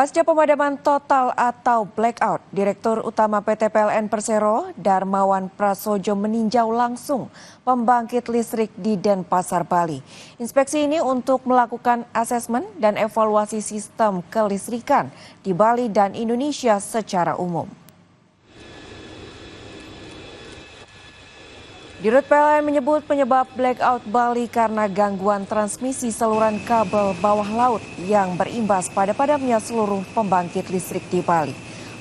Pasca pemadaman total atau blackout, Direktur Utama PT PLN Persero, Darmawan Prasojo meninjau langsung pembangkit listrik di Denpasar, Bali. Inspeksi ini untuk melakukan asesmen dan evaluasi sistem kelistrikan di Bali dan Indonesia secara umum. Dirut PLN menyebut penyebab blackout Bali karena gangguan transmisi saluran kabel bawah laut yang berimbas pada padamnya seluruh pembangkit listrik di Bali.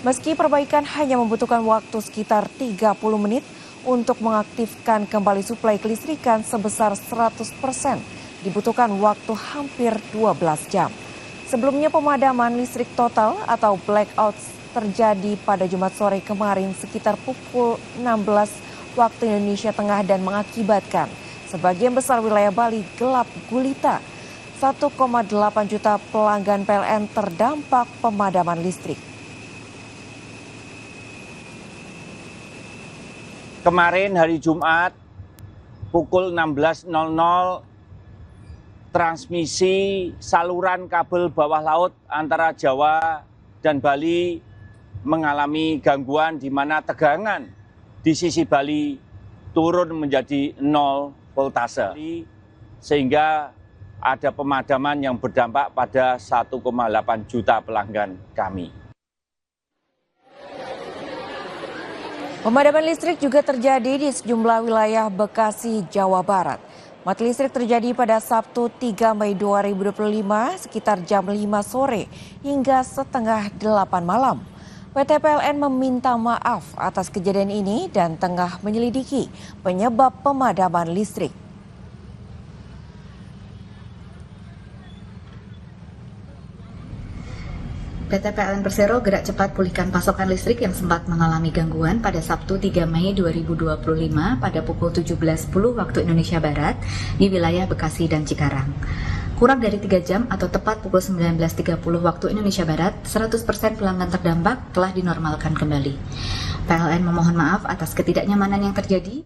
Meski perbaikan hanya membutuhkan waktu sekitar 30 menit untuk mengaktifkan kembali suplai kelistrikan sebesar 100%, dibutuhkan waktu hampir 12 jam. Sebelumnya pemadaman listrik total atau blackout terjadi pada Jumat sore kemarin sekitar pukul 16 waktu Indonesia Tengah dan mengakibatkan sebagian besar wilayah Bali gelap gulita. 1,8 juta pelanggan PLN terdampak pemadaman listrik. Kemarin hari Jumat pukul 16.00 transmisi saluran kabel bawah laut antara Jawa dan Bali mengalami gangguan di mana tegangan di sisi Bali turun menjadi 0 voltase, sehingga ada pemadaman yang berdampak pada 1,8 juta pelanggan kami. Pemadaman listrik juga terjadi di sejumlah wilayah Bekasi, Jawa Barat. Mati listrik terjadi pada Sabtu 3 Mei 2025 sekitar jam 5 sore hingga setengah 8 malam. PT PLN meminta maaf atas kejadian ini dan tengah menyelidiki penyebab pemadaman listrik. PT PLN Persero gerak cepat pulihkan pasokan listrik yang sempat mengalami gangguan pada Sabtu 3 Mei 2025 pada pukul 17.10 waktu Indonesia Barat di wilayah Bekasi dan Cikarang. Kurang dari 3 jam atau tepat pukul 19.30 waktu Indonesia Barat, 100% pelanggan terdampak telah dinormalkan kembali. PLN memohon maaf atas ketidaknyamanan yang terjadi.